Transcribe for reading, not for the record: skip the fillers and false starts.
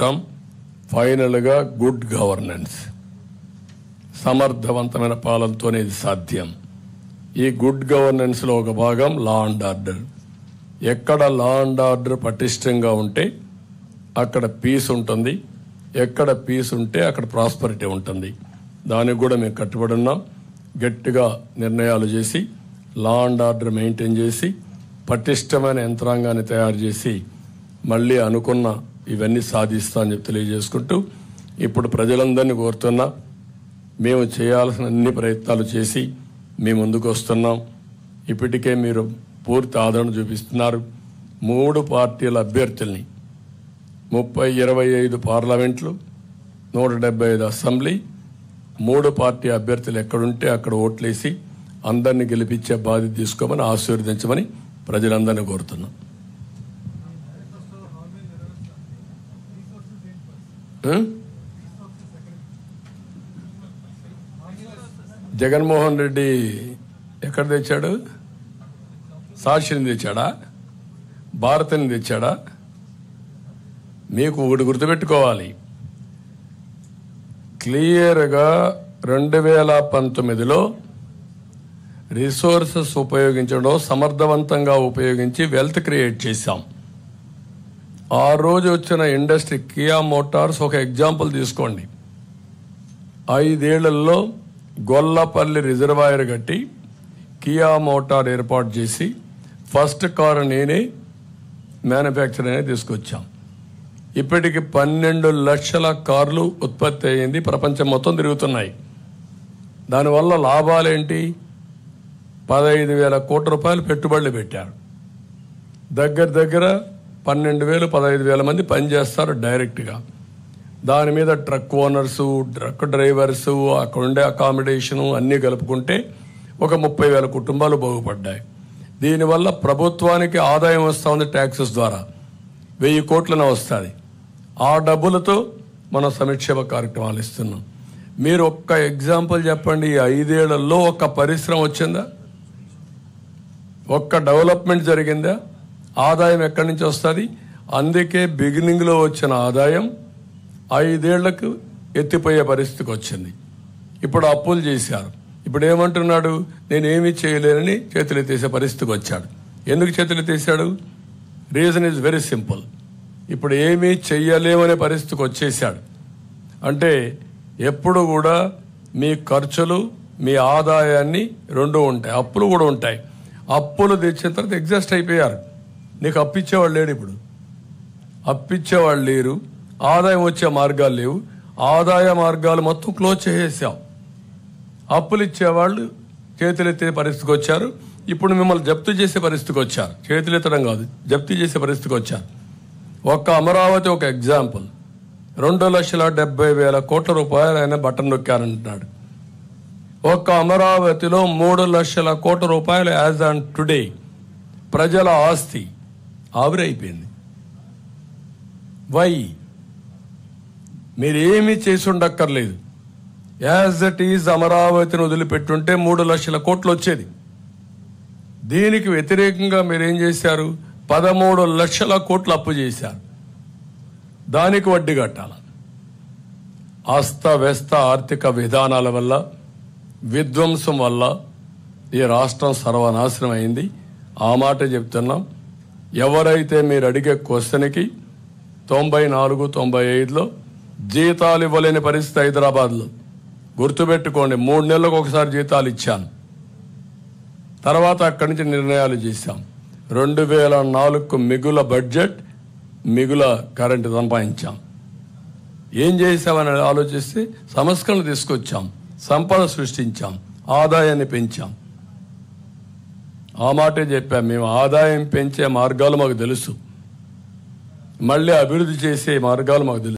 Outcome ఫైనల్గా good governance, సమర్థవంతమైన పాలనతోనే ఇది సాధ్యం. ఈ గుడ్ గవర్నెన్స్లో ఒక భాగం లా అండ్ ఆర్డర్. ఎక్కడ లా అండ్ ఆర్డర్ పటిష్టంగా ఉంటే అక్కడ పీస్ ఉంటుంది, ఎక్కడ పీస్ ఉంటే అక్కడ ప్రాస్పరిటీ ఉంటుంది. దానికి కూడా మేము కట్టుబడి ఉన్నాం. గట్టిగా నిర్ణయాలు చేసి లా అండ్ ఆర్డర్ మెయింటైన్ చేసి పటిష్టమైన యంత్రాంగాన్ని తయారు చేసి మళ్ళీ అనుకున్న ఇవన్నీ సాధిస్తా అని చెప్పి తెలియజేసుకుంటూ ఇప్పుడు ప్రజలందరినీ కోరుతున్నా, మేము చేయాల్సిన అన్ని ప్రయత్నాలు చేసి మీ ముందుకు వస్తున్నాం. ఇప్పటికే మీరు పూర్తి ఆదరణ చూపిస్తున్నారు. 3 పార్టీల అభ్యర్థుల్ని 25 పార్లమెంట్లు, 175 అసెంబ్లీ, 3 పార్టీ అభ్యర్థులు ఎక్కడుంటే అక్కడ ఓట్లేసి అందరినీ గెలిపించే బాధ్యత తీసుకోమని ఆశీర్వదించమని ప్రజలందరినీ కోరుతున్నాం. జగన్మోహన్ రెడ్డి ఎక్కడ తెచ్చాడు? సాక్షిని తెచ్చాడా? భారతిని తెచ్చాడా? మీకు ఒకటి గుర్తుపెట్టుకోవాలి, క్లియర్గా 2019లో రిసోర్సెస్ ఉపయోగించడం సమర్థవంతంగా ఉపయోగించి వెల్త్ క్రియేట్ చేశాం. ఆ రోజు వచ్చిన ఇండస్ట్రీ కియా మోటార్స్ ఒక ఎగ్జాంపుల్ తీసుకోండి. 5 ఏళ్లలో గొల్లపల్లి రిజర్వాయర్ కట్టి కియా మోటార్ ఏర్పాటు చేసి ఫస్ట్ కారు నేనే మ్యానుఫ్యాక్చర్ అనేది తీసుకొచ్చాం. ఇప్పటికి 12 లక్షల కార్లు ఉత్పత్తి అయ్యింది, ప్రపంచం మొత్తం తిరుగుతున్నాయి. దానివల్ల లాభాలేంటి? 15,000 కోట్ల రూపాయలు పెట్టుబడులు పెట్టారు. దగ్గర 12,000 15,000 మంది పనిచేస్తారు డైరెక్ట్గా. దాని మీద ట్రక్ ఓనర్సు, ట్రక్ డ్రైవర్సు, అక్కడ ఉండే అకామిడేషను అన్నీ కలుపుకుంటే ఒక 30,000 కుటుంబాలు బాగుపడ్డాయి. దీనివల్ల ప్రభుత్వానికి ఆదాయం వస్తూ ఉంది, ట్యాక్సెస్ ద్వారా 1000 కోట్లన వస్తుంది. ఆ డబ్బులతో మనం సంక్షేమ కార్యక్రమాలు ఇస్తున్నాం. మీరు ఒక్క ఎగ్జాంపుల్ చెప్పండి, ఈ 5 ఏళ్లలో ఒక్క పరిశ్రమ వచ్చిందా? ఒక్క డెవలప్మెంట్ జరిగిందా? ఆదాయం ఎక్కడి నుంచి వస్తుంది? అందుకే బిగినింగ్లో వచ్చిన ఆదాయం 5 ఏళ్లకు ఎత్తిపోయే పరిస్థితికి వచ్చింది. ఇప్పుడు అప్పులు చేశారు. ఇప్పుడు ఏమంటున్నాడు? నేనేమీ చేయలేనని చేతులెత్తేసే పరిస్థితికి వచ్చాడు. ఎందుకు చేతులెత్తేసాడు? Reason is very simple. ఇప్పుడు ఏమీ చెయ్యలేమనే పరిస్థితికి వచ్చేసాడు. అంటే ఎప్పుడు కూడా మీ ఖర్చులు మీ ఆదాయాన్ని రెండు ఉంటాయి, అప్పులు కూడా ఉంటాయి. అప్పులు తెచ్చిన తర్వాత ఎగ్జాస్ట్ అయిపోయారు. నీకు అప్పిచ్చేవాళ్ళు లేడు, ఇప్పుడు అప్పిచ్చేవాళ్ళు లేరు, ఆదాయం వచ్చే మార్గాలు లేవు. ఆదాయ మార్గాలు మొత్తం క్లోజ్ చేసేసాం. అప్పులు ఇచ్చేవాళ్ళు చేతులెత్తే పరిస్థితికి వచ్చారు. ఇప్పుడు మిమ్మల్ని జప్తు చేసే పరిస్థితికి వచ్చారు. చేతులెత్తడం కాదు, జప్తు చేసే పరిస్థితికి వచ్చారు. ఒక్క అమరావతి ఒక ఎగ్జాంపుల్. 2,70,000 కోట్ల రూపాయలు ఆయన బటన్ నొక్కారంటున్నాడు. ఒక్క అమరావతిలో 3 లక్షల కోట్ల రూపాయలు యాజ్ ఆన్ టుడే ప్రజల ఆస్తి ఆవిరైపోయింది. వై? మీరేమీ చేసి ఉండక్కర్లేదు. యాజ్ ఇట్ ఈజ్ అమరావతిని వదిలిపెట్టుంటే 3 లక్షల కోట్లు వచ్చేది. దీనికి వ్యతిరేకంగా మీరేం చేశారు? 13 లక్షల కోట్లు అప్పు చేశారు. దానికి వడ్డీ కట్టాల. అస్తవ్యస్త ఆర్థిక విధానాల వల్ల, విధ్వంసం వల్ల ఈ రాష్ట్రం సర్వనాశనం అయింది. ఆ మాట చెప్తున్నాం. ఎవరైతే మీరు అడిగే క్వశ్చన్కి 94, 95లో జీతాలు ఇవ్వలేని పరిస్థితి హైదరాబాద్లో. గుర్తుపెట్టుకోండి, 3 నెలలకు ఒకసారి జీతాలు ఇచ్చాను. తర్వాత అక్కడి నుంచి నిర్ణయాలు చేశాం. 2004కు మిగుల బడ్జెట్, మిగుల కరెంటు సంపాదించాం. ఏం చేశామని ఆలోచిస్తే సంస్కరణలు తీసుకొచ్చాం, సంపద సృష్టించాం, ఆదాయాన్ని పెంచాం. ఆ మాటే చెప్పాం. మేము ఆదాయం పెంచే మార్గాలు మాకు తెలుసు, మళ్ళీ అభివృద్ధి చేసే మార్గాలు మాకు తెలుసు.